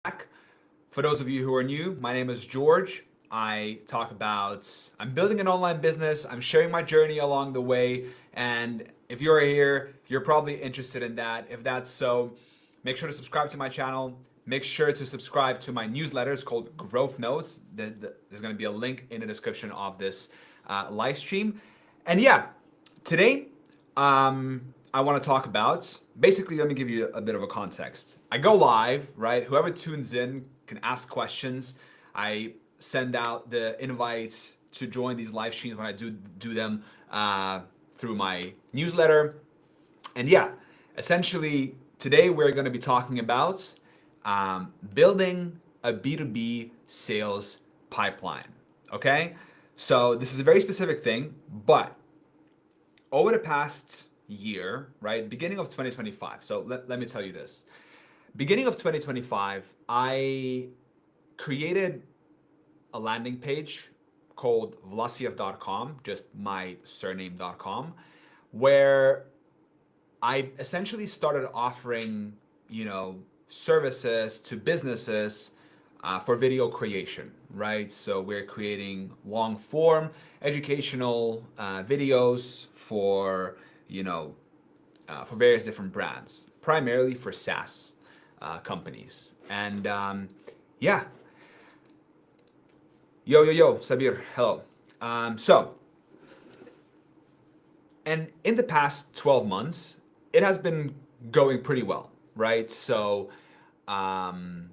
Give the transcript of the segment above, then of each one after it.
back. For those of you who are new, my name is George. I'm building an online business, I'm sharing my journey along the way, and if you're here, you're probably interested in that. If that's so, make sure to subscribe to my channel. Make sure to subscribe to my newsletters called Growth Notes. There's going to be a link in the description of this live stream. And yeah, today I want to talk about, basically, let me give you a bit of a context. I go live, right? Whoever tunes in can ask questions. I send out the invites to join these live streams when I do them through my newsletter. And yeah, essentially, today we're going to be talking about building a B2B sales pipeline. Okay? So this is a very specific thing, but over the past year, right, beginning of 2025, so let me tell you this. Beginning of 2025, I created a landing page called vlasiev.com, just my surname.com, where I essentially started offering, services to businesses for video creation, right? So we're creating long form educational videos for, for various different brands, primarily for SaaS companies. And yeah, yo, Sabir, hello. So, and in the past 12 months, it has been going pretty well, right? So, um,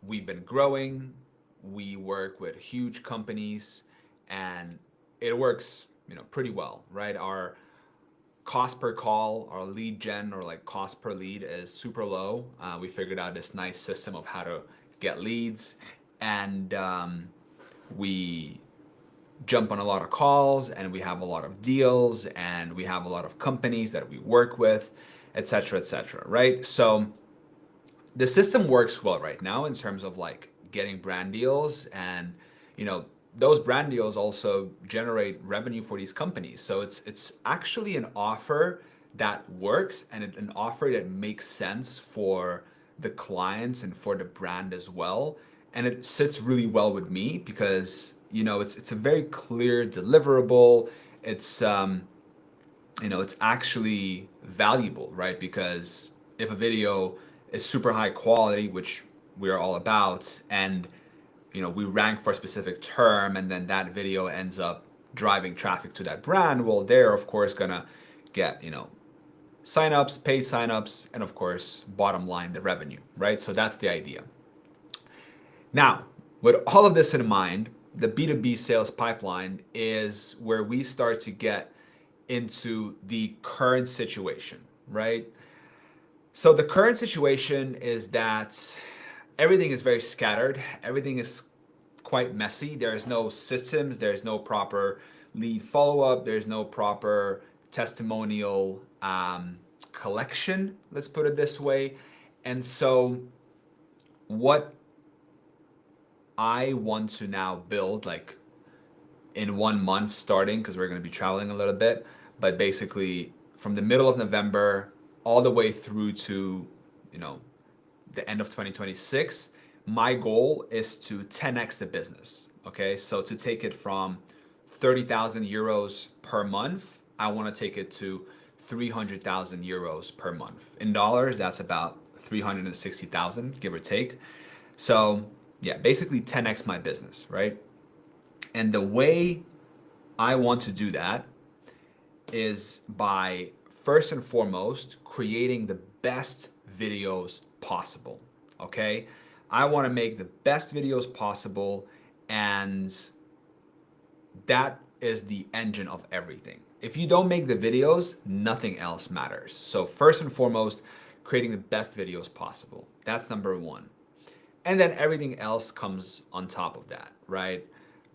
we've been growing. We work with huge companies, and it works, pretty well, right? Our cost per call, our lead gen, or like cost per lead, is super low. We figured out this nice system of how to get leads, and we jump on a lot of calls, and we have a lot of deals, and we have a lot of companies that we work with, etc., right? So the system works well right now in terms of like getting brand deals, and those brand deals also generate revenue for these companies. So it's actually an offer that works, and an offer that makes sense for the clients and for the brand as well. And it sits really well with me because it's a very clear deliverable. It's actually valuable, right? Because if a video is super high quality, which we are all about, and we rank for a specific term, and then that video ends up driving traffic to that brand, well, they're of course gonna get signups, paid signups, and of course bottom line, the revenue, right? So that's the idea. Now, with all of this in mind, the B2B sales pipeline is where we start to get into the current situation, right? So the current situation is that everything is very scattered. Everything is quite messy. There's no systems. There's no proper lead follow-up. There's no proper testimonial collection, let's put it this way. And so what I want to now build, like in 1 month starting, because we're going to be traveling a little bit, but basically from the middle of November all the way through to, the end of 2026, my goal is to 10x the business. Okay, so to take it from 30,000 euros per month, I want to take it to 300,000 euros per month. In dollars, that's about 360,000, give or take. So yeah, basically 10x my business, right? And the way I want to do that is by first and foremost creating the best videos possible. Okay, I want to make the best videos possible, and that is the engine of everything. If you don't make the videos, nothing else matters. So first and foremost, creating the best videos possible. That's number one. And then everything else comes on top of that, right?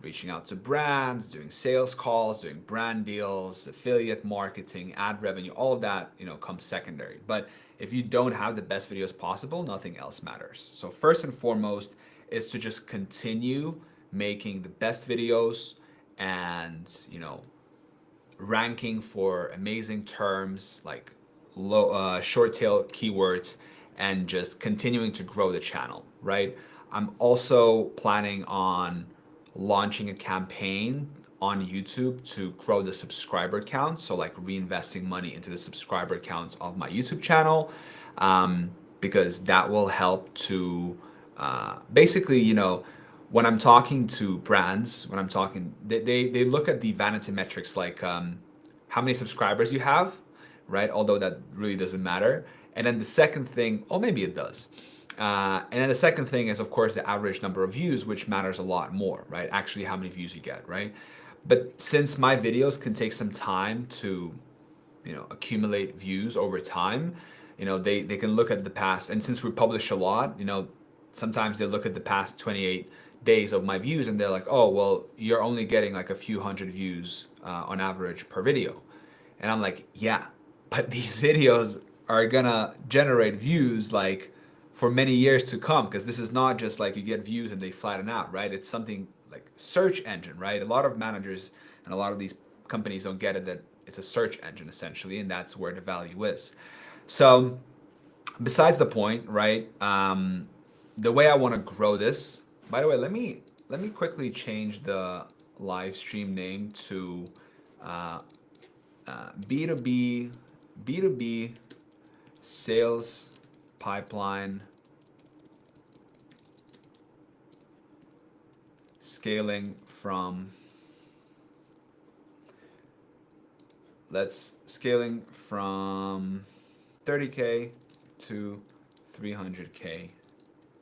Reaching out to brands, doing sales calls, doing brand deals, affiliate marketing, ad revenue, all of that, comes secondary. But if you don't have the best videos possible, nothing else matters. So first and foremost is to just continue making the best videos, and ranking for amazing terms like short tail keywords and just continuing to grow the channel, right? I'm also planning on launching a campaign on YouTube to grow the subscriber count. So like reinvesting money into the subscriber counts of my YouTube channel, because that will help to basically, when I'm talking to brands, when I'm talking, they look at the vanity metrics like how many subscribers you have, right? Although that really doesn't matter. And then the second thing, oh, maybe it does. And then the second thing is, of course, the average number of views, which matters a lot more, right? Actually, how many views you get, right? But since my videos can take some time to, accumulate views over time, they can look at the past. And since we publish a lot, sometimes they look at the past 28 days of my views and they're like, oh, well, you're only getting like a few hundred views on average per video. And I'm like, yeah, but these videos are gonna generate views like for many years to come, because this is not just like you get views and they flatten out, right? It's something like search engine, right? A lot of managers and a lot of these companies don't get it, that it's a search engine essentially, and that's where the value is. So besides the point, right? The way I want to grow this, by the way, let me quickly change the live stream name to B2B sales pipeline scaling from 30K to 300K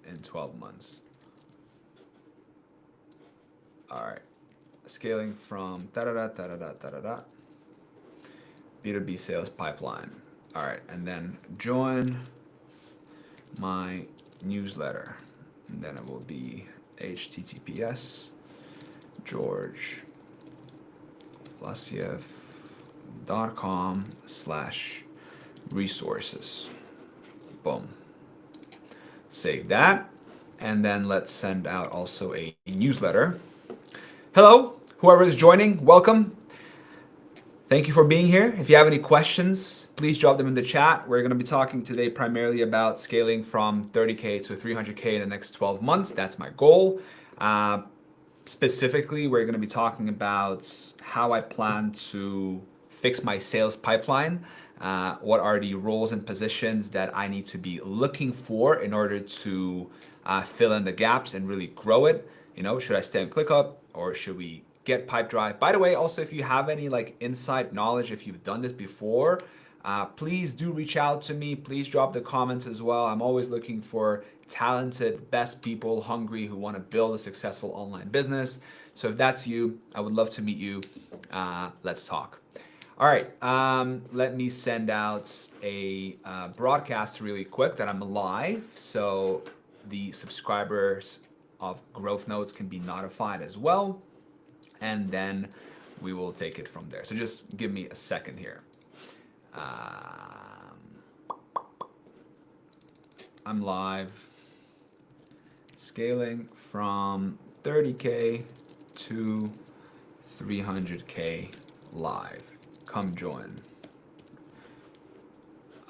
in 12 months. All right, scaling from B2B sales pipeline. All right, and then join my newsletter, and then it will be https georgevlasiev.com/resources. Boom. Save that, and then let's send out also a newsletter. Hello, whoever is joining, welcome. Thank you for being here. If you have any questions, please drop them in the chat. We're going to be talking today primarily about scaling from 30K to 300K in the next 12 months. That's my goal. Specifically, we're going to be talking about how I plan to fix my sales pipeline. What are the roles and positions that I need to be looking for in order to fill in the gaps and really grow it? Should I stay on ClickUp, or should we get Pipedrive? By the way, also, if you have any like inside knowledge, if you've done this before, please do reach out to me. Please drop the comments as well. I'm always looking for talented, best people, hungry, who want to build a successful online business. So if that's you, I would love to meet you. Let's talk. All right, let me send out a broadcast really quick that I'm live, so the subscribers of Growth Notes can be notified as well, and then we will take it from there. So just give me a second here. I'm live, scaling from 30K to 300K live. Come join.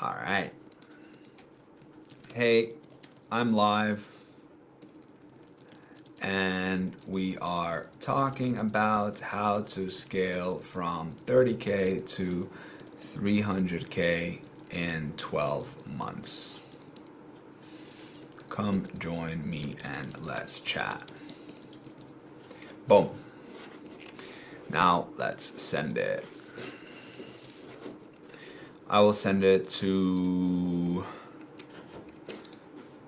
All right. Hey, I'm live, and we are talking about how to scale from 30K to 300K in 12 months. Come join me and let's chat. Boom. Now let's send it. I will send it to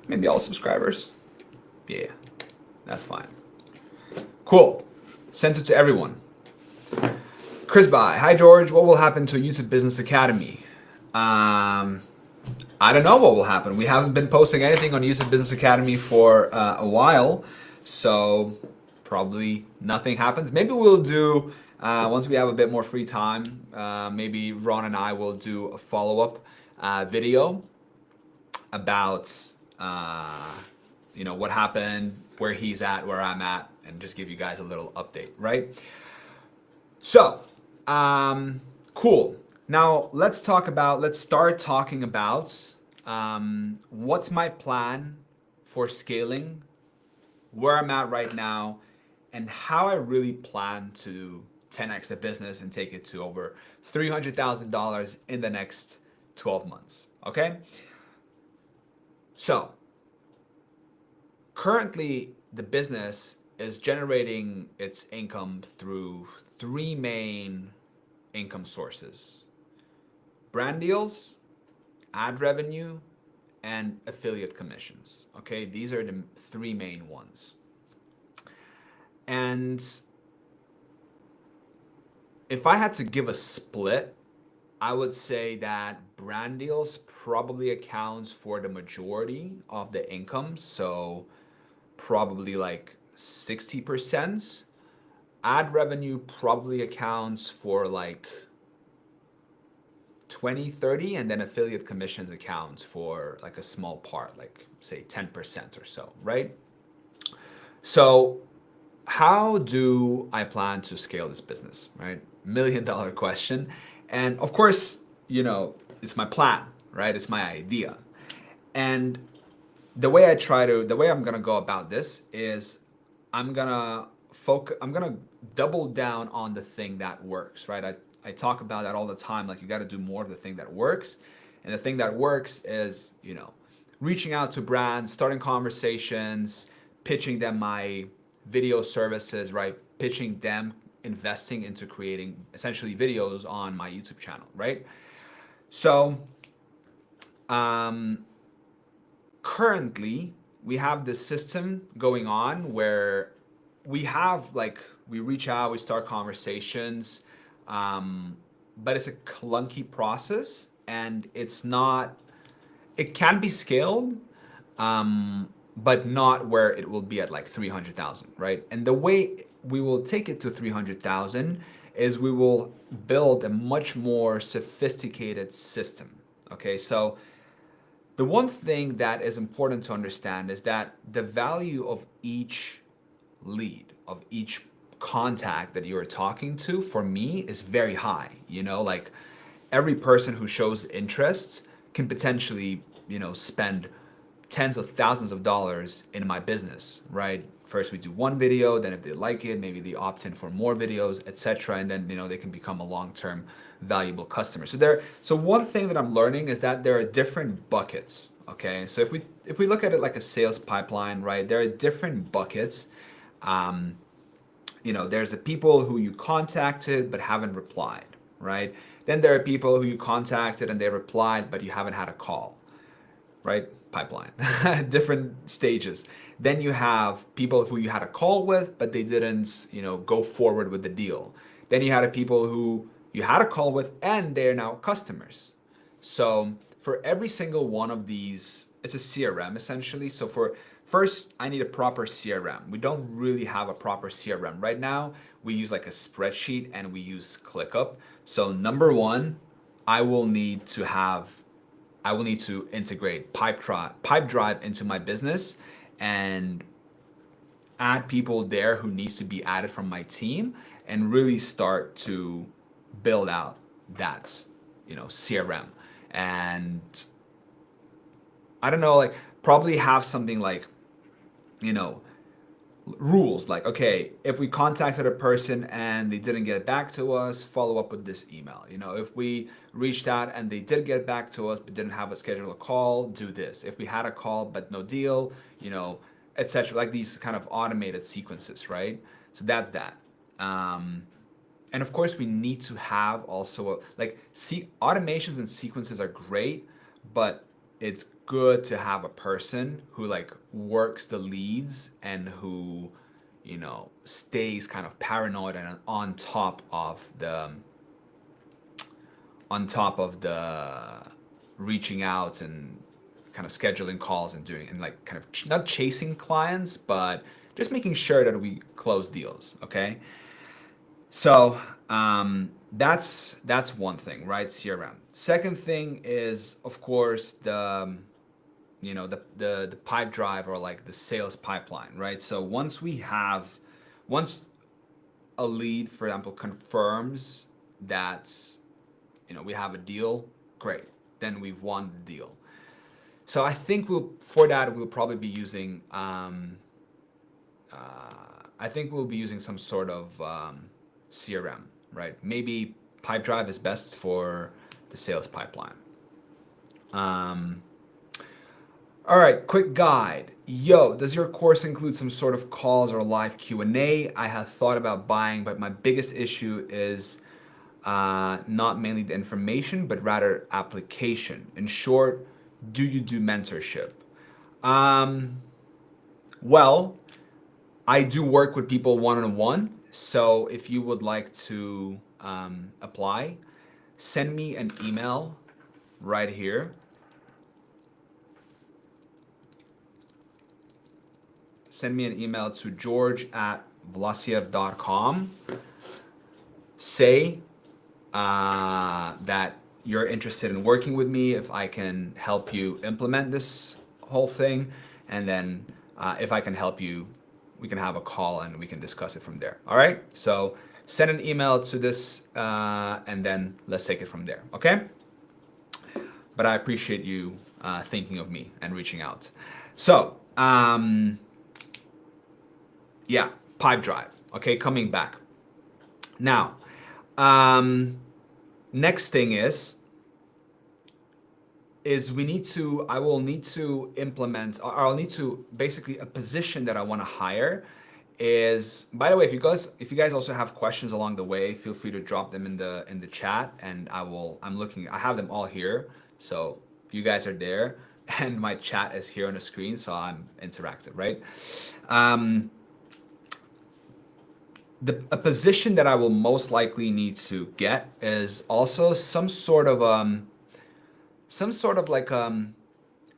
maybe all subscribers. Yeah, that's fine. Cool. Sent it to everyone. Chris Bai, hi George, what will happen to YouTube Business Academy? I don't know what will happen. We haven't been posting anything on YouTube Business Academy for a while, so probably nothing happens. Maybe we'll do, once we have a bit more free time, maybe Ron and I will do a follow-up video about what happened, where he's at, where I'm at, and just give you guys a little update, right? So, cool. Now let's start talking about what's my plan for scaling, where I'm at right now, and how I really plan to 10x the business and take it to over $300,000 in the next 12 months. Okay? So, currently, the business is generating its income through three main income sources: brand deals, ad revenue, and affiliate commissions. Okay, these are the three main ones. And if I had to give a split, I would say that brand deals probably accounts for the majority of the income. So probably like 60%. Ad revenue probably accounts for like 20, 30, and then affiliate commissions accounts for like a small part, like say 10% or so, right? So how do I plan to scale this business, right? $1 million question. And of course, it's my plan, right? It's my idea. And the way I'm gonna go about this is I'm gonna double down on the thing that works, right? I talk about that all the time. Like, you got to do more of the thing that works. And the thing that works is, reaching out to brands, starting conversations, pitching them my video services, right? Pitching them investing into creating essentially videos on my YouTube channel, right? So, um, currently we have this system going on where we have like we reach out, we start conversations, but it's a clunky process, and it can be scaled, but not where it will be at like 300,000, right? And the way we will take it to 300,000 is we will build a much more sophisticated system. Okay, so the one thing that is important to understand is that the value of each lead, of each contact that you are talking to, for me, is very high. Like, every person who shows interest can potentially, spend tens of thousands of dollars in my business, right? First we do one video, then if they like it, maybe they opt in for more videos, etc. And then, they can become a long-term valuable customer. So one thing that I'm learning is that there are different buckets. Okay, so if we look at it like a sales pipeline, right, there are different buckets. Um, there's the people who you contacted but haven't replied, right? Then there are people who you contacted and they replied, but you haven't had a call, right? Pipeline, different stages. Then you have people who you had a call with, but they didn't, go forward with the deal. Then you had people who you had a call with and they're now customers. So for every single one of these, it's a CRM essentially. So for first, I need a proper CRM. We don't really have a proper CRM right now. We use like a spreadsheet and we use ClickUp. So number one, I will need to have I will need to integrate Pipedrive into my business and add people there who needs to be added from my team, and really start to build out that, CRM. And I don't know, like, probably have something like, you know, rules like, okay, if we contacted a person and they didn't get back to us, follow up with this email. If we reached out and they did get back to us but didn't have a schedule a call, do this. If we had a call but no deal, etc. Like these kind of automated sequences, right? So that's that. And of course, we need to have also like, see, automations and sequences are great, but it's good to have a person who like works the leads and who, stays kind of paranoid and on top of the reaching out and kind of scheduling calls and doing, and like kind of not chasing clients, but just making sure that we close deals. Okay. So that's one thing, right? CRM. Second thing is, of course, the pipe drive, or like the sales pipeline, right? So once a lead, for example, confirms that we have a deal, great. Then we've won the deal. So I think we'll probably be using I think we'll be using some sort of CRM, right? Maybe Pipedrive is best for the sales pipeline. Um, all right, quick guide. Yo, does your course include some sort of calls or live Q&A? I have thought about buying, but my biggest issue is not mainly the information, but rather application. In short, do you do mentorship? Um, well, I do work with people one-on-one. So if you would like to apply, send me an email right here. Send me an email to george@vlasiev.com. Say that you're interested in working with me, if I can help you implement this whole thing. And then if I can help you, we can have a call and we can discuss it from there. All right? So send an email to this and then let's take it from there. Okay? But I appreciate you thinking of me and reaching out. So, yeah, Pipedrive. Okay, coming back. Now, next thing is I will need to implement, or I'll need to basically, a position that I want to hire is, by the way, if you guys also have questions along the way, feel free to drop them in the chat, and I have them all here. So you guys are there and my chat is here on the screen, so I'm interactive, right? A position that I will most likely need to get is also some sort of like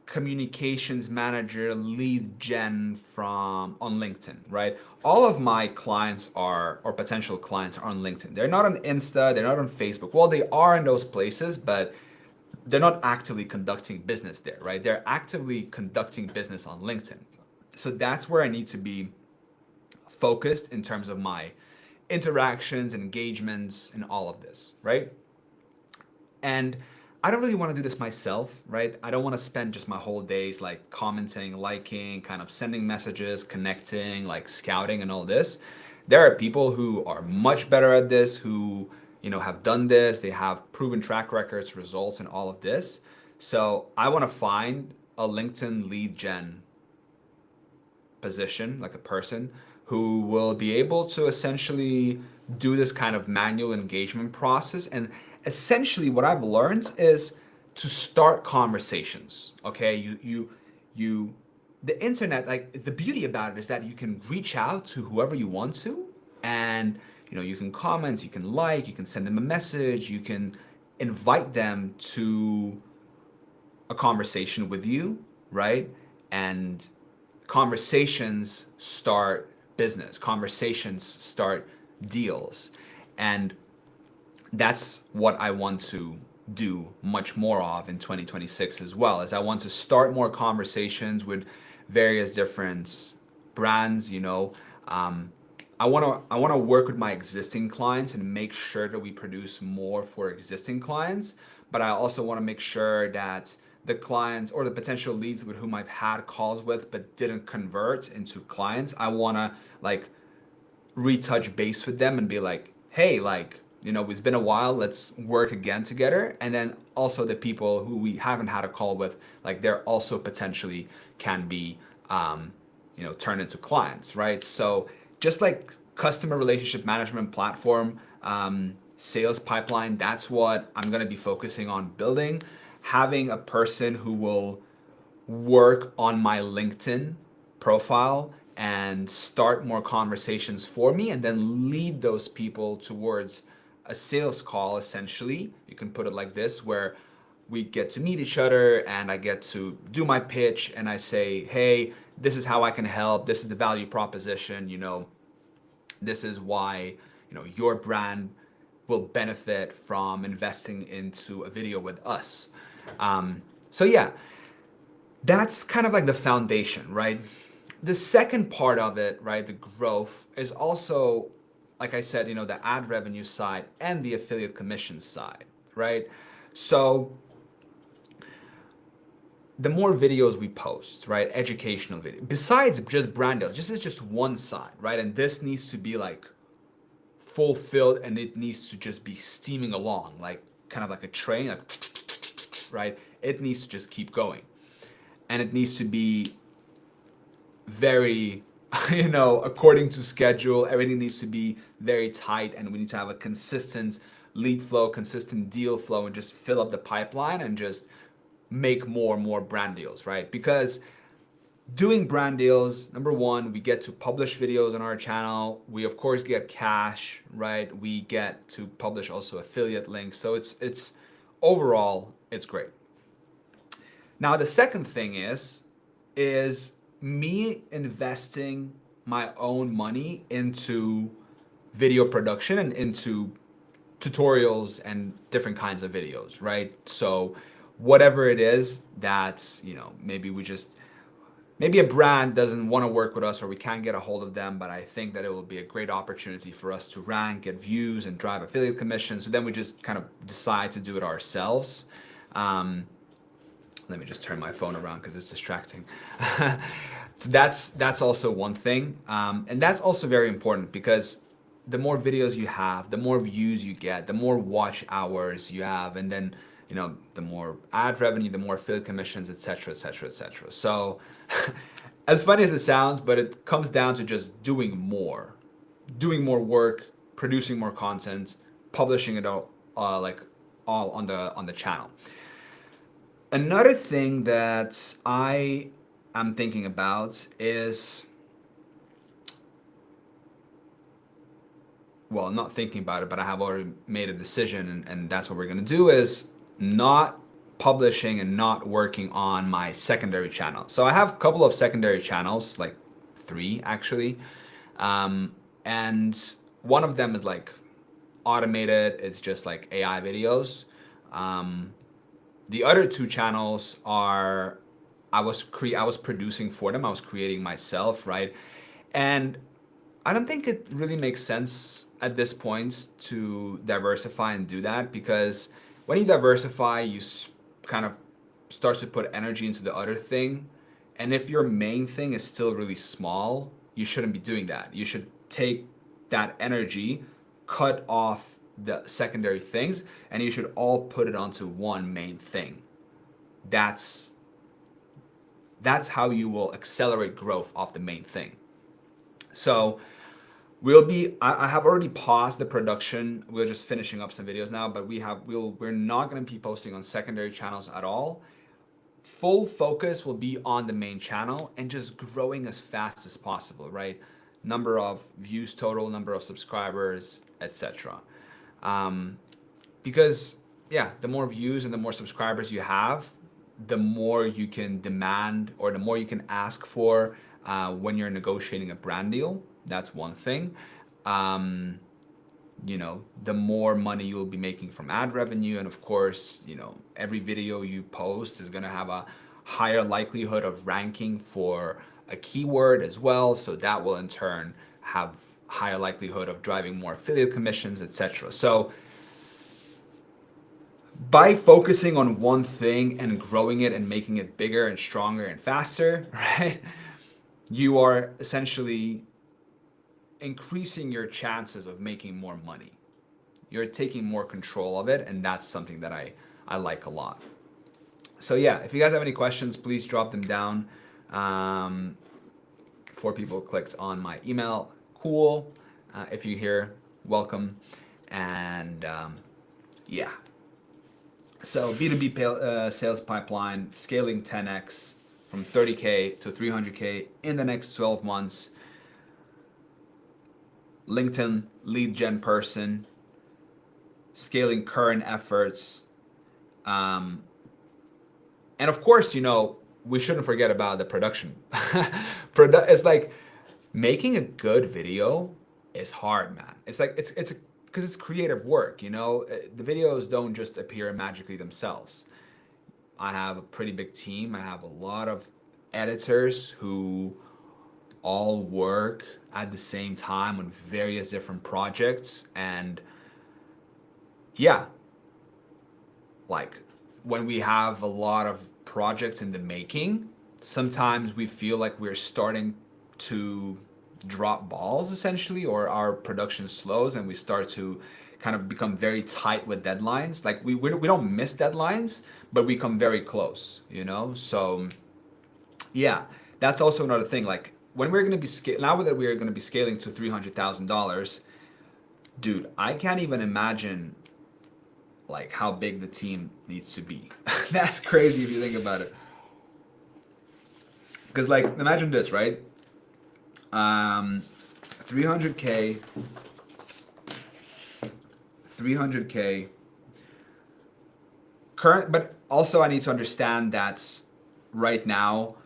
communications manager, lead gen on LinkedIn, right? All of my clients or potential clients are on LinkedIn. They're not on Insta, they're not on Facebook. Well, they are in those places, but they're not actively conducting business there, right? They're actively conducting business on LinkedIn. So that's where I need to be focused in terms of my interactions, engagements, and all of this, right? And I don't really want to do this myself, right? I don't want to spend just my whole days like commenting, liking, kind of sending messages, connecting, like scouting and all this. There are people who are much better at this, who, have done this. They have proven track records, results, and all of this. So I want to find a LinkedIn lead gen position, like a person who will be able to essentially do this kind of manual engagement process. And essentially what I've learned is to start conversations. Okay, the internet, like the beauty about it is that you can reach out to whoever you want to, and you can comment, you can like, you can send them a message, you can invite them to a conversation with you, right? And conversations start business, conversations start deals. And that's what I want to do much more of in 2026 as well, as I want to start more conversations with various different brands. I want to work with my existing clients and make sure that we produce more for existing clients, but I also want to make sure that the clients or the potential leads with whom I've had calls with but didn't convert into clients, I want to like retouch base with them and be like, hey, like, it's been a while, let's work again together. And then also the people who we haven't had a call with, like they're also potentially can be turned into clients, right? So just like customer relationship management platform, sales pipeline, that's what I'm going to be focusing on building. Having a person who will work on my LinkedIn profile and start more conversations for me, and then lead those people towards a sales call. Essentially, you can put it like this, where we get to meet each other and I get to do my pitch and I say, hey, this is how I can help, this is the value proposition, this is why your brand will benefit from investing into a video with us. So yeah, that's kind of like the foundation, right? The second part of it, right, the growth, is also, like I said, the ad revenue side and the affiliate commission side, right? So the more videos we post, right? Educational video, besides just brand deals, this is just one side, right? And this needs to be like fulfilled and it needs to just be steaming along, like kind of like a train, like, right? It needs to just keep going. And it needs to be very, according to schedule. Everything needs to be very tight, and we need to have a consistent lead flow, consistent deal flow, and just fill up the pipeline and just make more and more brand deals, right? Because doing brand deals, number one, we get to publish videos on our channel. We of course get cash, right? We get to publish also affiliate links. So it's overall it's great. Now the second thing is me investing my own money into video production and into tutorials and different kinds of videos, right? So whatever it is that's, maybe a brand doesn't want to work with us or we can't get a hold of them, but I think that it will be a great opportunity for us to rank, get views, and drive affiliate commissions. So then we just kind of decide to do it ourselves. Let me just turn my phone around because it's distracting. So that's also one thing. And that's also very important because the more videos you have, the more views you get, the more watch hours you have, and then the more ad revenue, the more affiliate commissions, etc., etc., etc. So, as funny as it sounds, but it comes down to just doing more work, producing more content, publishing it all, all on the channel. Another thing that I am thinking about is, well, I'm not thinking about it, but I have already made a decision, and that's what we're gonna do, is not publishing and not working on my secondary channel. So I have a couple of secondary channels, like 3 actually, and one of them is like automated. It's just like AI videos. The other 2 channels are I was producing for them. I was creating myself, right? And I don't think it really makes sense at this point to diversify and do that, because when you diversify, you kind of start to put energy into the other thing. And if your main thing is still really small, you shouldn't be doing that. You should take that energy, cut off the secondary things, and you should all put it onto one main thing. That's how you will accelerate growth off the main thing. So I have already paused the production. We're just finishing up some videos now, but we're not going to be posting on secondary channels at all. Full focus will be on the main channel and just growing as fast as possible, right? Number of views total, number of subscribers, etc. Because the more views and the more subscribers you have, the more you can demand or the more you can ask for when you're negotiating a brand deal. That's one thing. The more money you'll be making from ad revenue, and of course, every video you post is going to have a higher likelihood of ranking for a keyword as well. So that will in turn have higher likelihood of driving more affiliate commissions, etc. So by focusing on one thing and growing it and making it bigger and stronger and faster, right, you are essentially increasing your chances of making more money. You're taking more control of it, and that's something that I like a lot. So if you guys have any questions, please drop them down. 4 people clicked on my email. Cool. If you're here, welcome. And so B2B sales pipeline, scaling 10x from 30K to 300K in the next 12 months. LinkedIn lead gen person, scaling current efforts. And of course, we shouldn't forget about the production. It's like making a good video is hard, man. It's like, it's because it's creative work, The videos don't just appear magically themselves. I have a pretty big team. I have a lot of editors who all work at the same time on various different projects, and like when we have a lot of projects in the making, sometimes we feel like we're starting to drop balls essentially, or our production slows and we start to kind of become very tight with deadlines. Like we don't miss deadlines, but we come very close, you know? So yeah, that's also another thing. Like when we're going to be now that we're going to be scaling to $300,000, dude, I can't even imagine like how big the team needs to be. That's crazy if you think about it. Because like imagine this, right? 300k, 300k current, but also I need to understand that right now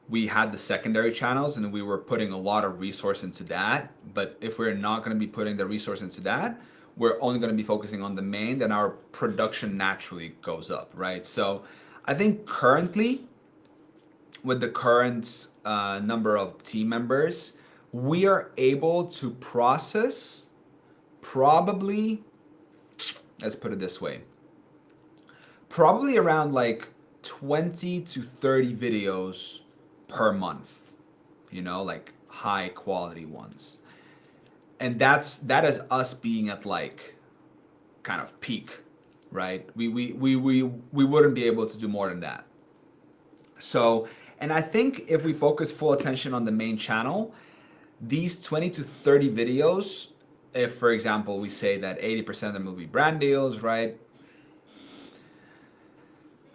we had the secondary channels and we were putting a lot of resource into that. But if we're not going to be putting the resource into that, we're only going to be focusing on the main, then our production naturally goes up, right? So I think currently, with the current number of team members, we are able to process probably, let's put it this way, probably around like 20 to 30 videos per month, you know, like high quality ones. And that is us being at like kind of peak, right? We wouldn't be able to do more than that. So, and I think if we focus full attention on the main channel, these 20 to 30 videos, if for example we say that 80% of them will be brand deals, right?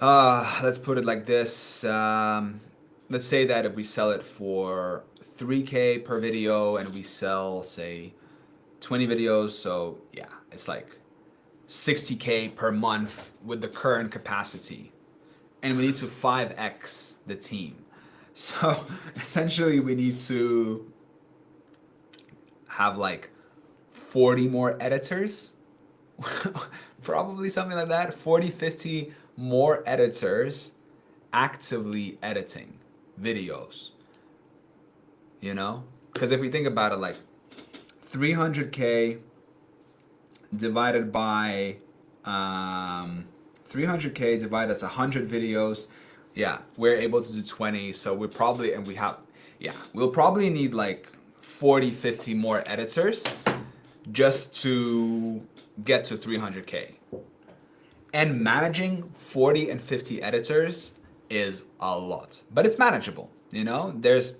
Let's put it like this. Let's say that if we sell it for 3K per video and we sell, say, 20 videos, so yeah, it's like 60K per month with the current capacity. And we need to 5x the team. So essentially, we need to have like 40 more editors, probably something like that, 40, 50 more editors actively editing videos, you know? Because if we think about it, like 300K divided by 300K divided, that's 100 videos. Yeah, we're able to do 20. So we're probably, and we have, yeah, we'll probably need like 40, 50 more editors just to get to 300K. And managing 40 and 50 editors is a lot, but it's manageable. You know, there's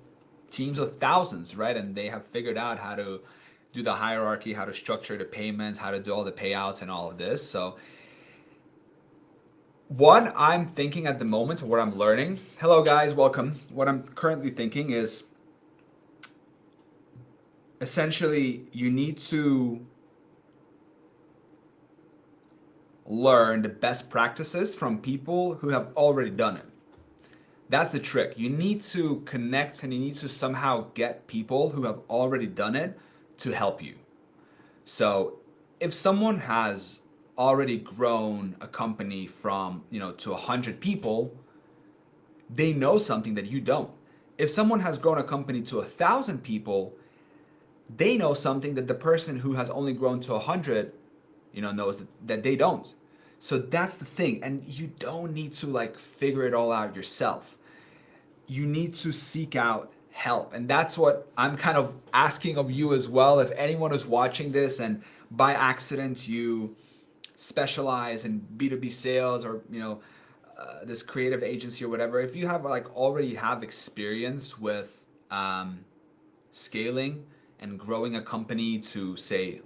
teams of thousands, right? And they have figured out how to do the hierarchy, how to structure the payments, how to do all the payouts and all of this. So what I'm thinking at the moment, what I'm learning, hello guys, welcome. What I'm currently thinking is essentially you need to learn the best practices from people who have already done it. That's the trick. You need to connect and you need to somehow get people who have already done it to help you. So if someone has already grown a company from, you know, to 100 people, they know something that you don't. If someone has grown a company to 1,000 people, they know something that the person who has only grown to 100, you know, knows that they don't. So that's the thing. And you don't need to like figure it all out yourself. You need to seek out help. And that's what I'm kind of asking of you as well. If anyone is watching this and by accident you specialize in B2B sales or, you know, this creative agency or whatever, if you have like already have experience with scaling and growing a company to say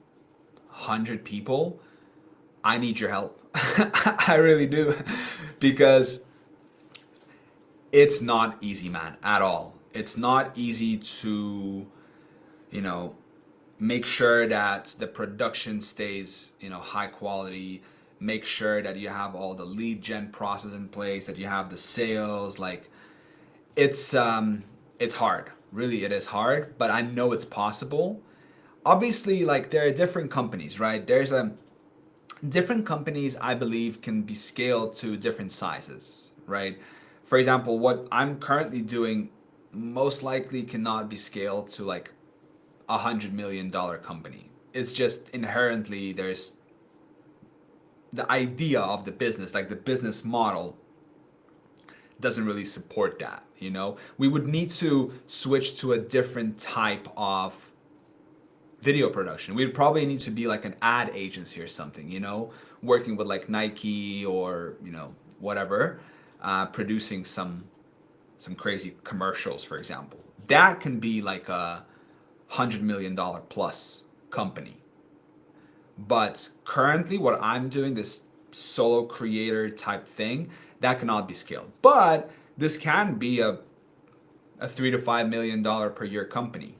100 people, I need your help. I really do, because it's not easy, man, at all. It's not easy to, you know, make sure that the production stays, you know, high quality, make sure that you have all the lead gen process in place, that you have the sales. Like it's hard. Really, it is hard, but I know it's possible. Obviously, like there are different companies, right? There's a different companies I believe can be scaled to different sizes, right? For example, what I'm currently doing most likely cannot be scaled to like $100 million company. It's just inherently there's the idea of the business, like the business model, doesn't really support that. We would need to switch to a different type of video production. We'd probably need to be like an ad agency or something, working with like Nike or whatever, producing some crazy commercials, for example. That can be like a $100 million plus company. But currently, what I'm doing, this solo creator type thing, that cannot be scaled. But this can be a $3 to $5 million per year company.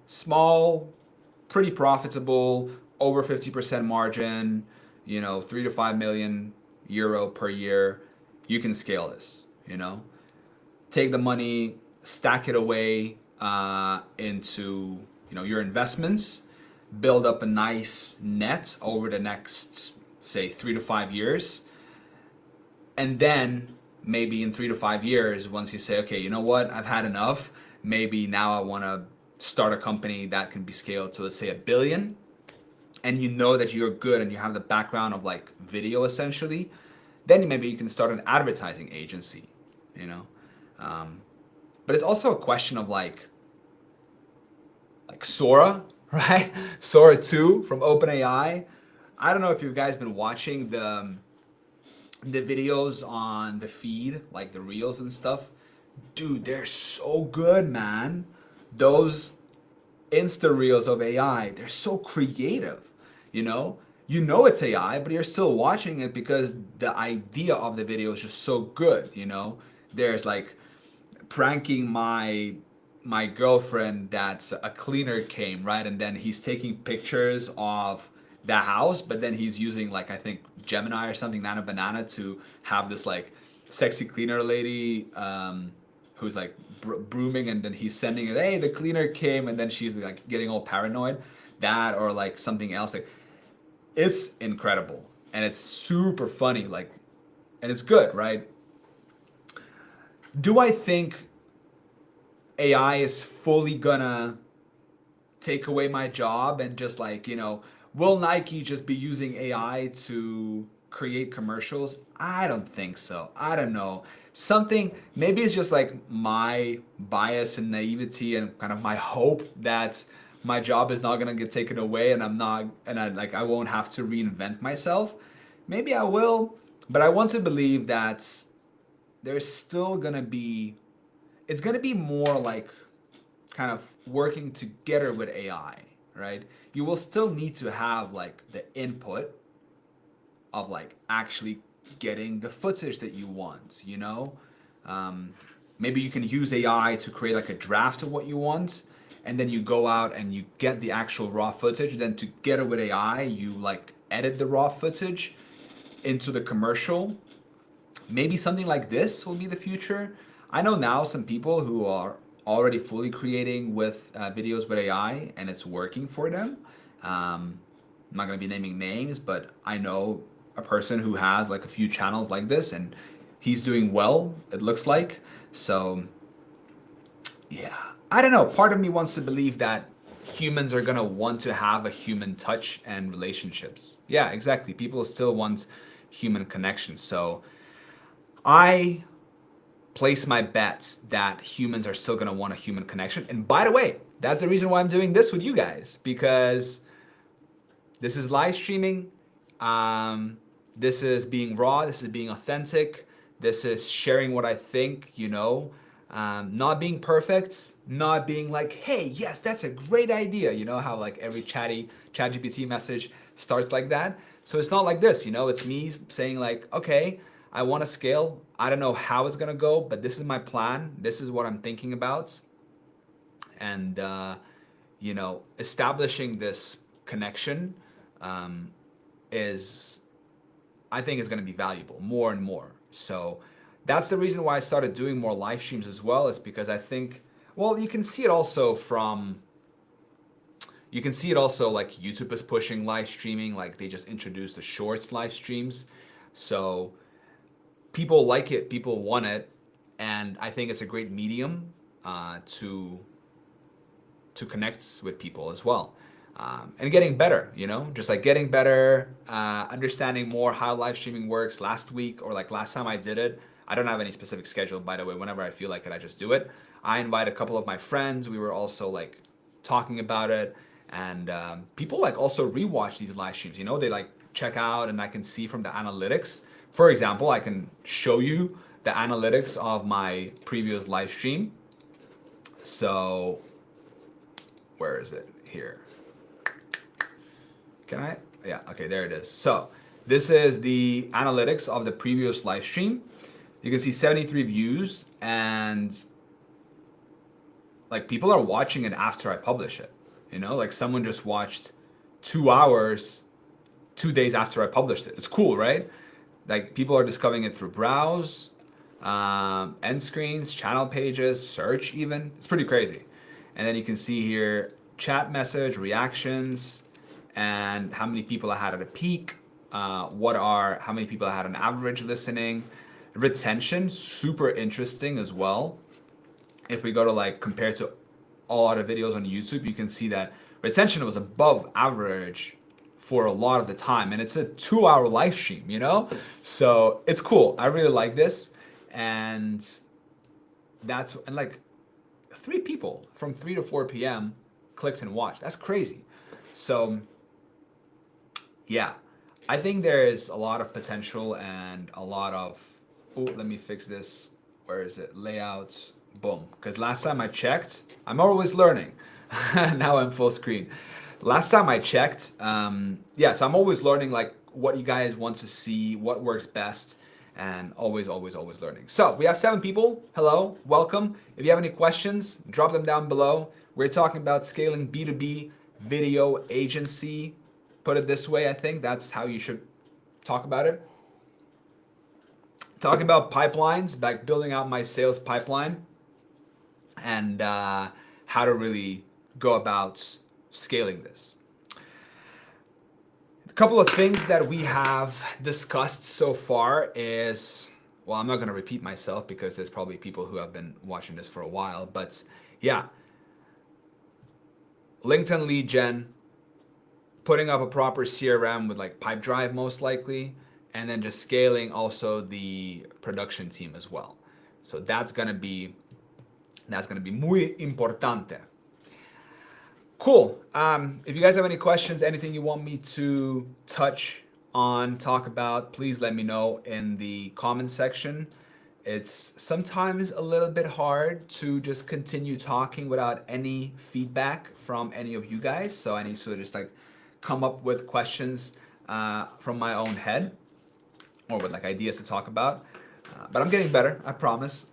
Small, pretty profitable, over 50% margin. 3 to 5 million euro per year. You can scale this. Take the money, stack it away into your investments, build up a nice net over the next, say, 3 to 5 years, and then maybe in 3 to 5 years, once you say, okay, you know what, I've had enough, maybe now I want to start a company that can be scaled to, let's say, 1 billion, and you know that you're good and you have the background of like video essentially, then maybe you can start an advertising agency. But it's also a question of like Sora, right? Sora 2 from OpenAI. I don't know if you guys been watching the videos on the feed, like the reels and stuff. Dude, they're so good, man. Those Insta reels of AI, they're so creative. It's AI, but you're still watching it because the idea of the video is just so good. There's like pranking my girlfriend that a cleaner came, right? And then he's taking pictures of the house, but then he's using like, I think Gemini or something, Nana Banana, to have this like sexy cleaner lady who's like brooming, and then he's sending it, hey, the cleaner came, and then she's like getting all paranoid. That or like something else. Like, it's incredible and it's super funny, like, and it's good, right? Do I think AI is fully gonna take away my job and just like, will Nike just be using AI to create commercials? I don't think so. I don't know. Maybe it's just like my bias and naivety and kind of my hope that my job is not gonna get taken away and I won't have to reinvent myself. Maybe I will, but I want to believe that there's still gonna be, it's gonna be more like kind of working together with AI, right? You will still need to have like the input of like actually getting the footage that you want, maybe you can use AI to create like a draft of what you want, and then you go out and you get the actual raw footage. Then together with AI, you like edit the raw footage into the commercial. Maybe something like this will be the future. I know now some people who are already fully creating with videos with AI, and it's working for them. I'm not going to be naming names, but I know a person who has like a few channels like this, and he's doing well, it looks like. So yeah, I don't know. Part of me wants to believe that humans are going to want to have a human touch and relationships. Yeah, exactly. People still want human connection. So I place my bets that humans are still going to want a human connection. And by the way, that's the reason why I'm doing this with you guys, because this is live streaming. This is being raw. This is being authentic. This is sharing what I think, not being perfect, not being like, hey, yes, that's a great idea. You know how like every ChatGPT message starts like that? So it's not like this, it's me saying like, okay, I want to scale. I don't know how it's going to go, but this is my plan. This is what I'm thinking about. And, establishing this connection I think is going to be valuable more and more. So that's the reason why I started doing more live streams as well, is because I think, well, you can see it also like YouTube is pushing live streaming, like they just introduced the shorts live streams. So people like it, people want it, and I think it's a great medium to connect with people as well. and getting better, just like getting better, understanding more how live streaming works. Last week or like last time I did it, I don't have any specific schedule, by the way. Whenever I feel like it, I just do it. I invite a couple of my friends. We were also like talking about it, and people like also rewatch these live streams. They like check out, and I can see from the analytics. For example, I can show you the analytics of my previous live stream. So, where is it? Here. Can I? Yeah, okay, there it is. So this is the analytics of the previous live stream. You can see 73 views, and like people are watching it after I publish it. Like someone just watched 2 hours, 2 days after I published it. It's cool, right? Like people are discovering it through browse, end screens, channel pages, search even. It's pretty crazy. And then you can see here chat message, reactions, and how many people I had at a peak, how many people I had on average listening. Retention, super interesting as well. If we go to like compare to all other videos on YouTube, you can see that retention was above average for a lot of the time, and it's a 2-hour live stream, so it's cool. I really like this, and like 3 people from 3 to 4 p.m. clicked and watched. That's crazy. So yeah, I think there is a lot of potential and a lot of, let me fix this. Where is it? Layouts. Boom. Because last time I checked, I'm always learning. Now I'm full screen. Last time I checked, so I'm always learning like what you guys want to see, what works best, and always learning. So we have 7 people. Hello, welcome. If you have any questions, drop them down below. We're talking about scaling B2B video agency. Put it this way, I think that's how you should talk about it. Talking about pipelines, like building out my sales pipeline, and how to really go about scaling this. A couple of things that we have discussed so far is, well, I'm not going to repeat myself because there's probably people who have been watching this for a while, but yeah, LinkedIn lead gen, putting up a proper CRM with like Pipedrive most likely, and then just scaling also the production team as well. So that's gonna be muy importante. Cool. If you guys have any questions, anything you want me to touch on, talk about, please let me know in the comment section. It's sometimes a little bit hard to just continue talking without any feedback from any of you guys. So I need to just like come up with questions from my own head, or with like ideas to talk about. But I'm getting better, I promise.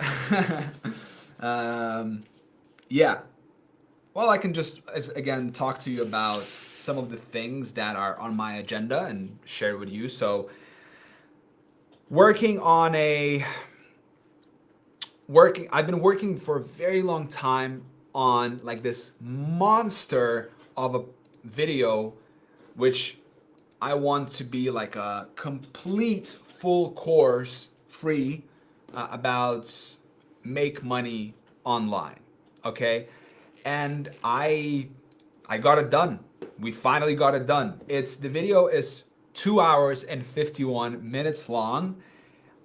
Yeah. Well, I can just, again, talk to you about some of the things that are on my agenda and share with you. So I've been working for a very long time on like this monster of a video, which I want to be like a complete full course free about make money online. Okay. And I got it done. We finally got it done. The video is 2 hours and 51 minutes long.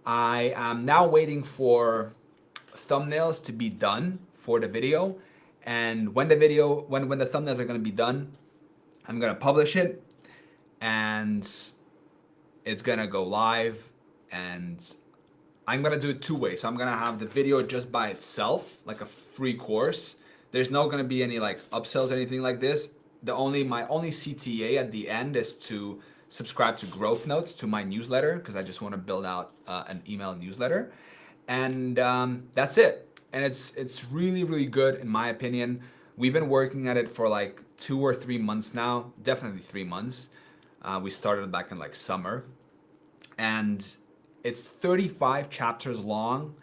I am now waiting for thumbnails to be done for the video. And when the thumbnails are going to be done, I'm going to publish it, and it's going to go live, and I'm going to do it 2 ways. So I'm going to have the video just by itself, like a free course. There's not going to be any like upsells or anything like this. My only CTA at the end is to subscribe to Growth Notes, to my newsletter, because I just want to build out an email newsletter, and that's it. And it's really, really good in my opinion. We've been working at it for like 2 or 3 months now, definitely 3 months. We started back in like summer, and it's 35 chapters long.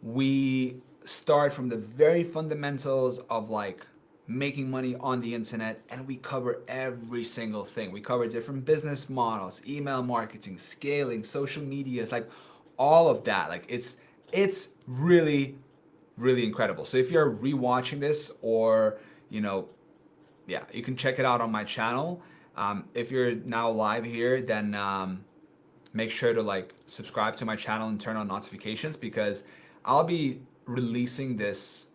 We start from the very fundamentals of like making money on the internet, and we cover every single thing. We cover different business models, email marketing, scaling, social media, it's like all of that. Like it's really, really incredible. So if you're rewatching this, or yeah, you can check it out on my channel. If you're now live here, then make sure to like subscribe to my channel and turn on notifications, because I'll be releasing this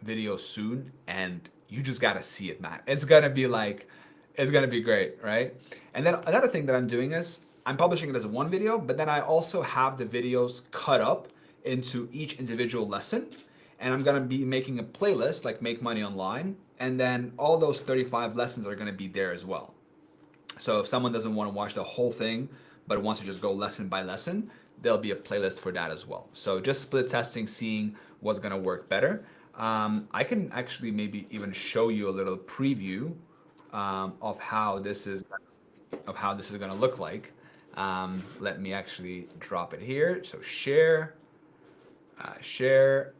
video soon and you just gotta see it, man. It's gonna be like, it's gonna be great, right? And then another thing that I'm doing is I'm publishing it as one video, but then I also have the videos cut up into each individual lesson. And I'm gonna be making a playlist like Make Money Online. And then all those 35 lessons are gonna be there as well. So if someone doesn't want to watch the whole thing, but wants to just go lesson by lesson, there'll be a playlist for that as well. So just split testing, seeing what's gonna work better. I can actually maybe even show you a little preview of how this is gonna look like. Let me actually drop it here. So share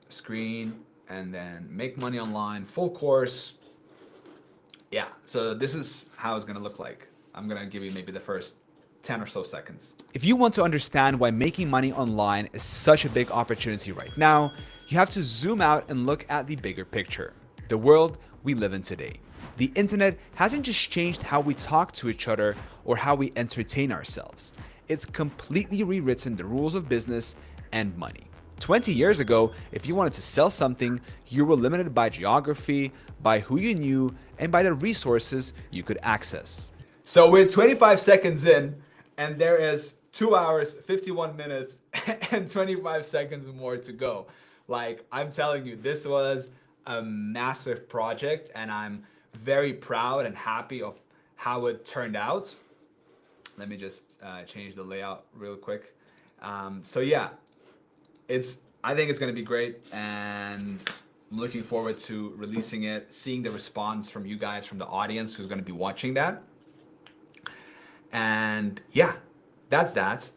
screen, and then Make Money Online full course. Yeah, so this is how it's gonna look like. I'm gonna give you maybe the first 10 or so seconds. If you want to understand why making money online is such a big opportunity right now, you have to zoom out and look at the bigger picture, the world we live in today. The internet hasn't just changed how we talk to each other or how we entertain ourselves. It's completely rewritten the rules of business and money. 20 years ago, if you wanted to sell something, you were limited by geography, by who you knew, and by the resources you could access. So we're 25 seconds in, and there is 2 hours, 51 minutes, and 25 seconds more to go. Like, I'm telling you, this was a massive project, and I'm very proud and happy of how it turned out. Let me just change the layout real quick. So yeah, I think it's gonna be great, and I'm looking forward to releasing it, seeing the response from you guys, from the audience who's gonna be watching that. And yeah, that's that.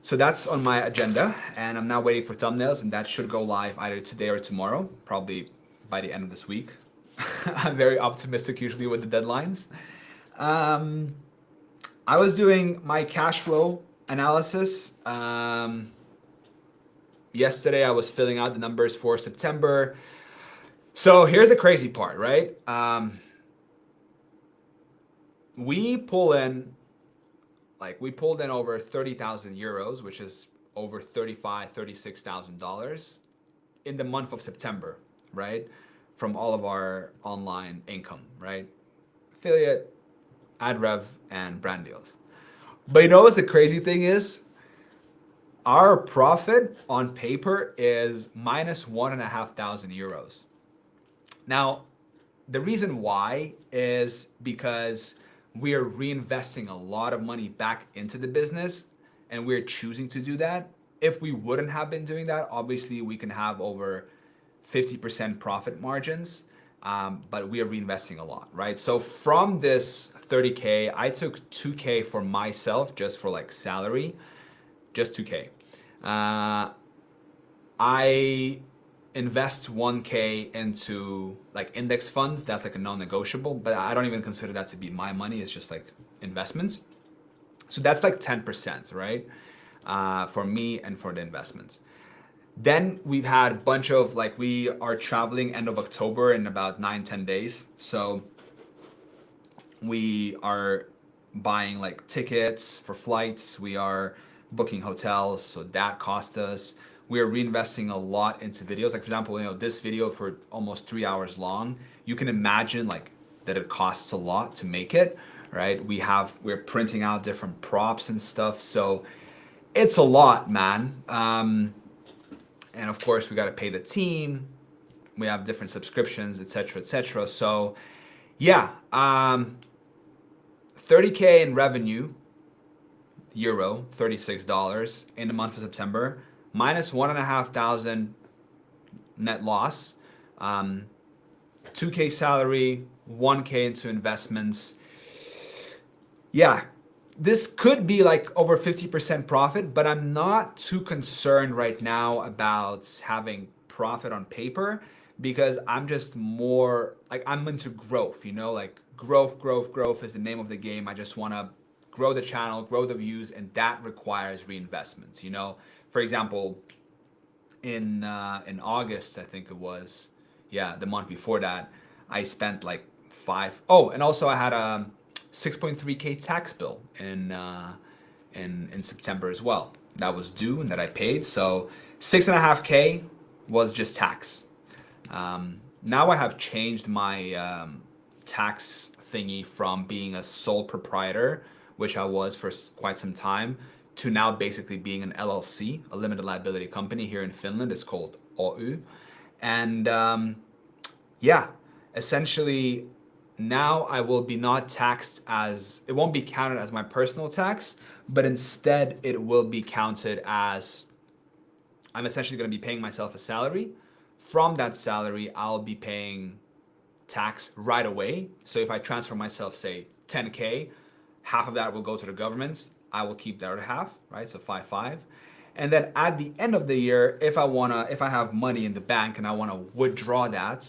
So that's on my agenda, and I'm now waiting for thumbnails, and that should go live either today or tomorrow, probably by the end of this week. I'm very optimistic usually with the deadlines. I was doing my cash flow analysis. Yesterday I was filling out the numbers for September. So here's the crazy part, right? We pulled in over 30,000 euros, which is over $36,000 in the month of September, right? From all of our online income, right? Affiliate, ad rev, and brand deals. But you know what the crazy thing is? Our profit on paper is minus 1,500 euros. Now, the reason why is because we are reinvesting a lot of money back into the business, and we're choosing to do that. If we wouldn't have been doing that, obviously we can have over 50% profit margins, but we are reinvesting a lot, right? So from this 30K, I took 2K for myself, just for like salary, just 2K. I invest 1K into like index funds. That's like a non-negotiable, but I don't even consider that to be my money. It's just like investments. So that's like 10%, right? For me and for the investments. Then we've had a bunch of like, we are traveling end of October in about 9-10 days. So we are buying like tickets for flights. We are booking hotels. So that cost us. We are reinvesting a lot into videos. Like for example, this video for almost 3 hours long, you can imagine like that it costs a lot to make it, right? We're printing out different props and stuff. So it's a lot, man. And of course we got to pay the team. We have different subscriptions, etc., etc. So yeah, 30K in revenue, euro, $36 in the month of September, minus 1,500 net loss, 2K salary, 1K into investments. Yeah, this could be like over 50% profit, but I'm not too concerned right now about having profit on paper, because I'm just more like, I'm into growth, like growth is the name of the game. I just want to grow the channel, grow the views, and that requires reinvestments. For example, in August, I think it was, yeah, the month before that, I spent like five. Oh, and also I had a 6.3K tax bill in September as well. That was due and that I paid. So 6.5K was just tax. Now I have changed my tax thingy from being a sole proprietor, which I was for quite some time, to now basically being an LLC, a limited liability company here in Finland. It's called OU. And yeah, essentially now I will be not taxed as, it won't be counted as my personal tax, but instead it will be counted as, I'm essentially going to be paying myself a salary. From that salary, I'll be paying tax right away. So if I transfer myself, say 10K, half of that will go to the government. I will keep the other half, right? So 5-5. And then at the end of the year, if I have money in the bank and I want to withdraw that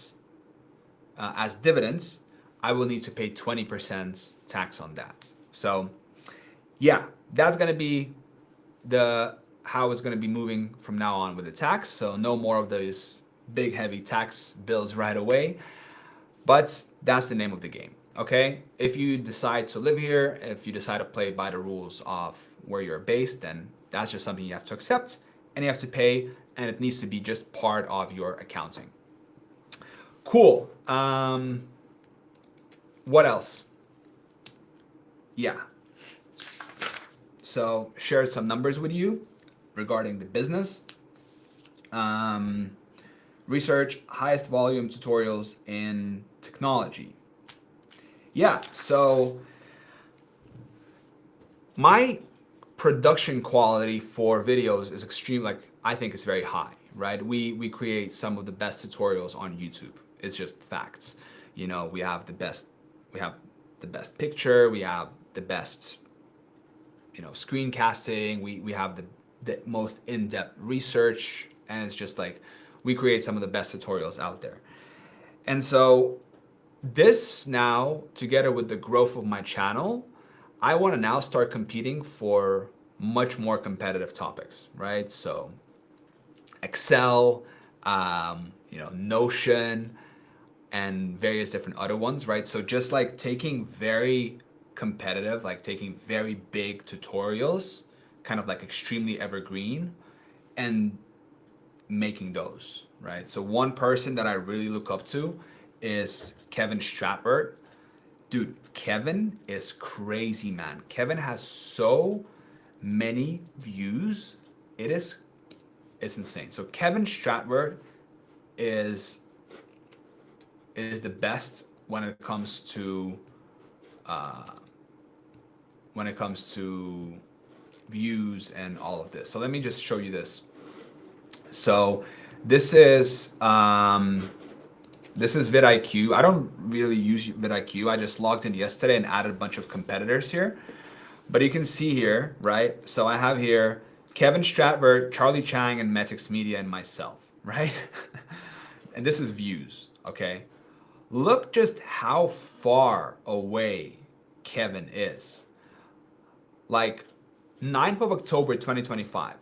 as dividends, I will need to pay 20% tax on that. So yeah, that's going to be how it's going to be moving from now on with the tax. So no more of those big heavy tax bills right away. But that's the name of the game, okay? If you decide to live here, if you decide to play by the rules of where you're based, then that's just something you have to accept and you have to pay, and it needs to be just part of your accounting. Cool. What else? Yeah. So shared some numbers with you regarding the business. Research highest volume tutorials in technology. Yeah, so my production quality for videos is extreme, like I think it's very high, right? We create some of the best tutorials on YouTube. It's just facts. You know, we have the best picture, we have the best, you know, screencasting, we have the most in-depth research, and it's just like we create some of the best tutorials out there. And so this now, together with the growth of my channel, I want to now start competing for much more competitive topics, right? So Excel, you know, Notion, and various different other ones, right? So just like taking very competitive, like taking very big tutorials, kind of like extremely evergreen, and making those, right? So one person that I really look up to is Kevin Stratford. Dude, Kevin is crazy, man. Kevin has so many views. It's insane. So Kevin Stratford is the best when it comes to views and all of this. So let me just show you this. So this is vidIQ. I don't really use vidIQ. I just logged in yesterday and added a bunch of competitors here. But you can see here, right? So I have here Kevin Stratford, Charlie Chang, and Metix Media, and myself, right? And this is views, okay? Look just how far away Kevin is. Like 9th of October 2025,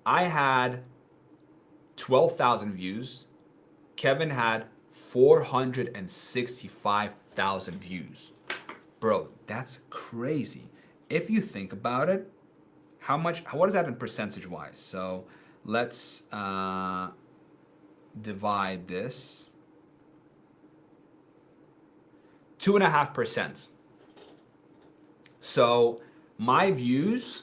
I had 12,000 views. Kevin had 465,000 views. Bro, that's crazy. If you think about it, what is that in percentage wise? So let's divide this. 2.5%. So my views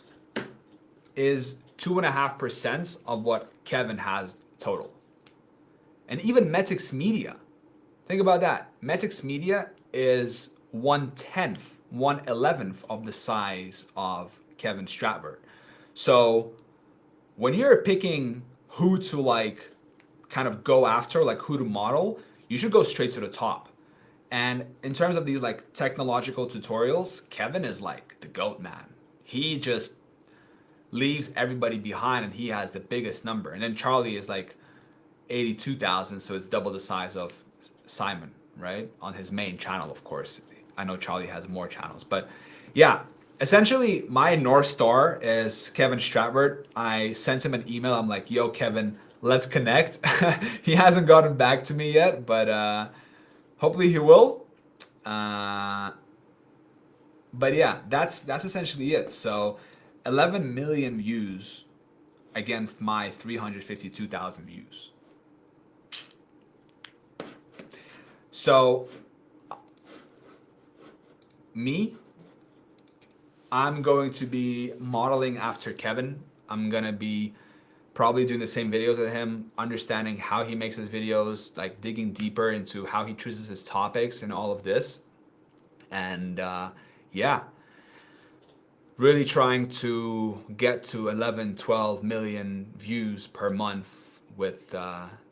is 2.5% of what Kevin has total. And even Metix Media, think about that. Metix Media is 1/10, 1/11 of the size of Kevin Stratford. So when you're picking who to like kind of go after, like who to model, you should go straight to the top. And in terms of these like technological tutorials, Kevin is like the GOAT, man. He just leaves everybody behind and he has the biggest number. And then Charlie is like 82,000, so it's double the size of Simon, right? On his main channel, of course. I know Charlie has more channels, but yeah, essentially my North Star is Kevin Stratford. I sent him an email. I'm like, yo, Kevin, let's connect. He hasn't gotten back to me yet, but hopefully he will. Uh, but yeah, that's essentially it. So 11 million views against my 352,000 views. So me, I'm going to be modeling after Kevin. I'm gonna be probably doing the same videos as him, understanding how he makes his videos, like digging deeper into how he chooses his topics and all of this. And yeah, really trying to get to 11, 12 million views per month with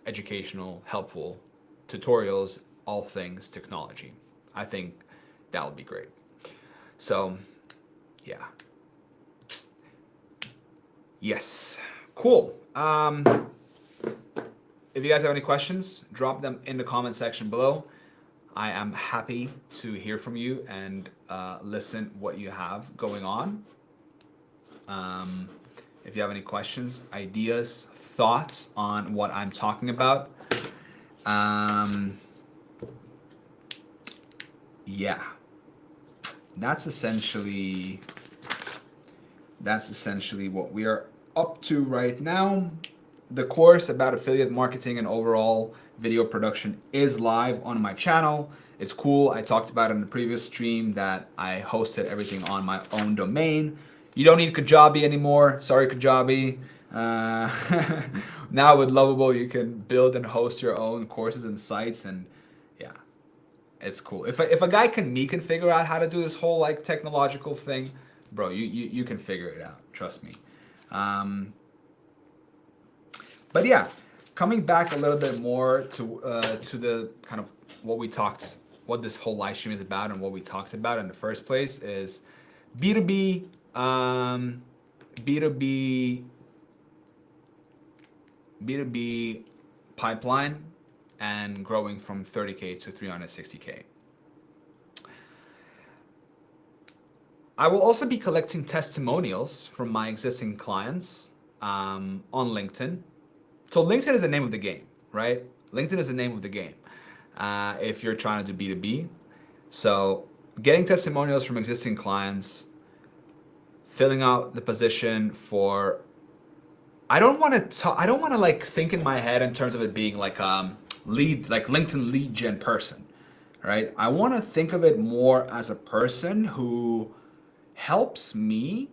educational, helpful tutorials, all things technology. I think that would be great. So, yeah. Yes. Cool. If you guys have any questions, drop them in the comment section below. I am happy to hear from you and listen what you have going on. If you have any questions, ideas, thoughts on what I'm talking about, yeah, that's essentially what we are up to right now. The course about affiliate marketing and overall video production is live on my channel. It's cool. I talked about it in the previous stream that I hosted everything on my own domain. You don't need Kajabi anymore. Sorry, Kajabi. Now with Lovable, you can build and host your own courses and sites, and yeah, it's cool. If a guy can figure out how to do this whole like technological thing, bro, you can figure it out. Trust me. But yeah, coming back a little bit more to the kind of what this whole live stream is about, and what we talked about in the first place is B2B, B2B, B2B pipeline, and growing from 30K to 360K. I will also be collecting testimonials from my existing clients on LinkedIn. So LinkedIn is the name of the game, right? LinkedIn is the name of the game if you're trying to do B2B. So getting testimonials from existing clients, filling out the position for. I don't want to like think in my head in terms of it being like LinkedIn lead gen person, right? I want to think of it more as a person who helps me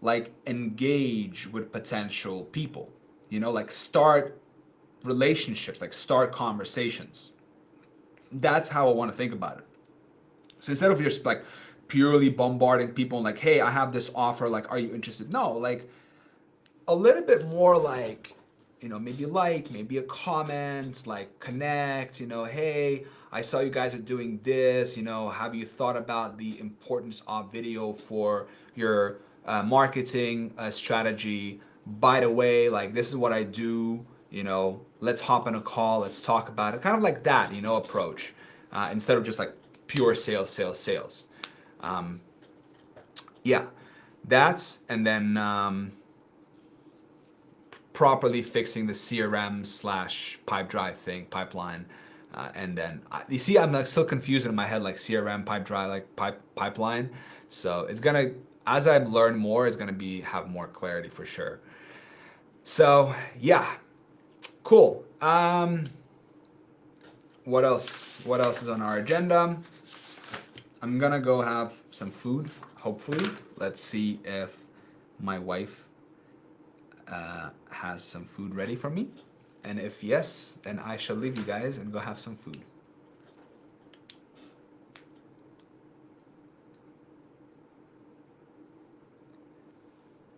like engage with potential people, like start relationships, like start conversations. That's how I want to think about it. So instead of just like purely bombarding people and like, hey, I have this offer, like, are you interested? No, like a little bit more like, maybe a comment, like connect, hey, I saw you guys are doing this, have you thought about the importance of video for your marketing strategy? By the way, like this is what I do, let's hop on a call, let's talk about it. Kind of like that, approach instead of just like pure sales, sales, sales. Yeah, that's, and then properly fixing the CRM slash pipe drive thing, pipeline. And then you see, I'm like still confused in my head, like CRM, pipe drive, like pipeline. So it's gonna, as I learn more, it's gonna have more clarity for sure. So yeah, cool. What else? What else is on our agenda? I'm gonna go have some food. Hopefully, let's see if my wife has some food ready for me. And if yes, then I shall leave you guys and go have some food.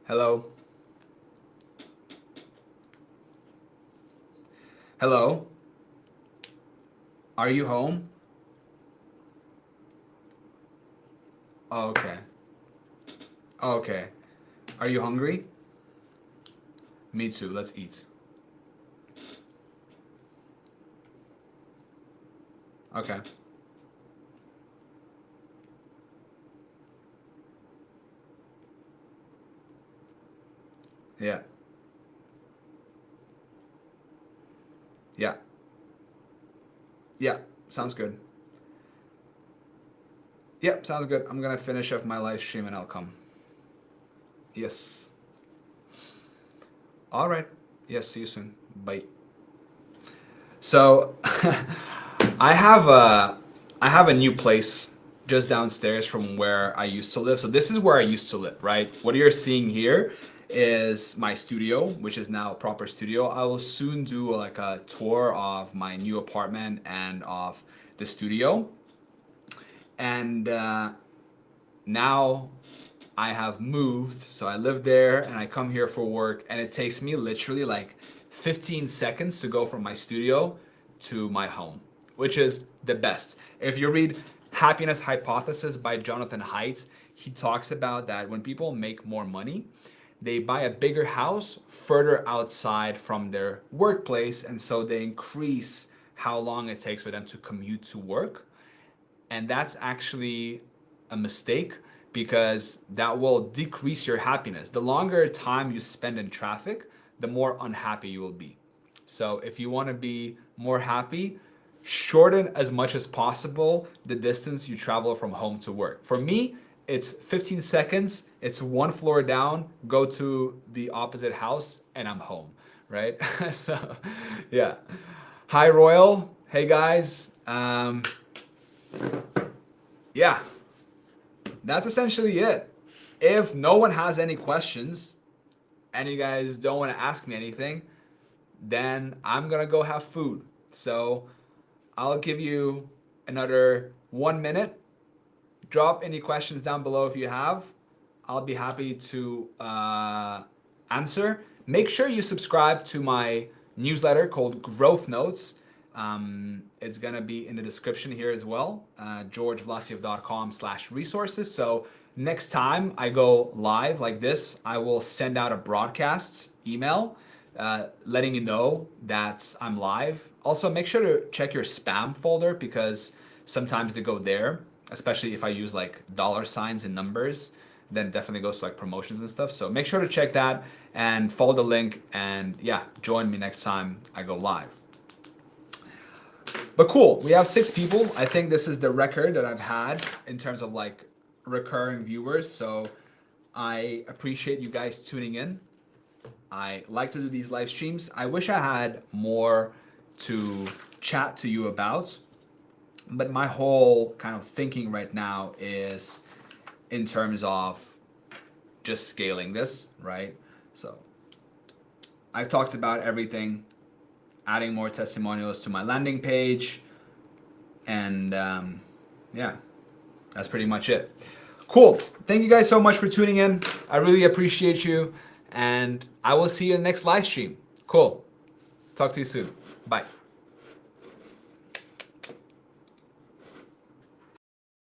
Hello? Hello? Are you home? Oh, okay. Oh, okay. Are you hungry? Me too. Let's eat. Okay. Yeah. Yeah. Yeah. Sounds good. Yep, sounds good. I'm gonna finish up my live stream and I'll come. Yes. All right. Yes, see you soon. Bye. So I have a new place just downstairs from where I used to live. So this is where I used to live, right? What you're seeing here is my studio, which is now a proper studio. I will soon do like a tour of my new apartment and of the studio. And now I have moved, so I live there and I come here for work, and it takes me literally like 15 seconds to go from my studio to my home, which is the best. If you read Happiness Hypothesis by Jonathan Haidt, he talks about that when people make more money, they buy a bigger house further outside from their workplace, and so they increase how long it takes for them to commute to work. And that's actually a mistake, because that will decrease your happiness. The longer time you spend in traffic, the more unhappy you will be. So if you want to be more happy, shorten as much as possible the distance you travel from home to work. For me, it's 15 seconds, it's one floor down, go to the opposite house, and I'm home, right? So, yeah. Hi, Royal. Hey, guys. Yeah. That's essentially it. If no one has any questions and you guys don't want to ask me anything, then I'm gonna go have food. So I'll give you another 1 minute. Drop any questions down below if you have. I'll be happy to answer. Make sure you subscribe to my newsletter called Growth Notes. It's gonna be in the description here as well, georgevlasiev.com/resources. So next time I go live like this, I will send out a broadcast email letting you know that I'm live. Also, make sure to check your spam folder, because sometimes they go there, especially if I use like $ and numbers, then it definitely goes to like promotions and stuff. So make sure to check that and follow the link, and yeah, join me next time I go live. But cool, we have 6 people. I think this is the record that I've had in terms of like recurring viewers. So I appreciate you guys tuning in. I like to do these live streams. I wish I had more to chat to you about, but my whole kind of thinking right now is in terms of just scaling this, right? So I've talked about everything, adding more testimonials to my landing page, and yeah, that's pretty much it. Cool. Thank you guys so much for tuning in. I really appreciate you, and I will see you in the next live stream. Cool. Talk to you soon. Bye.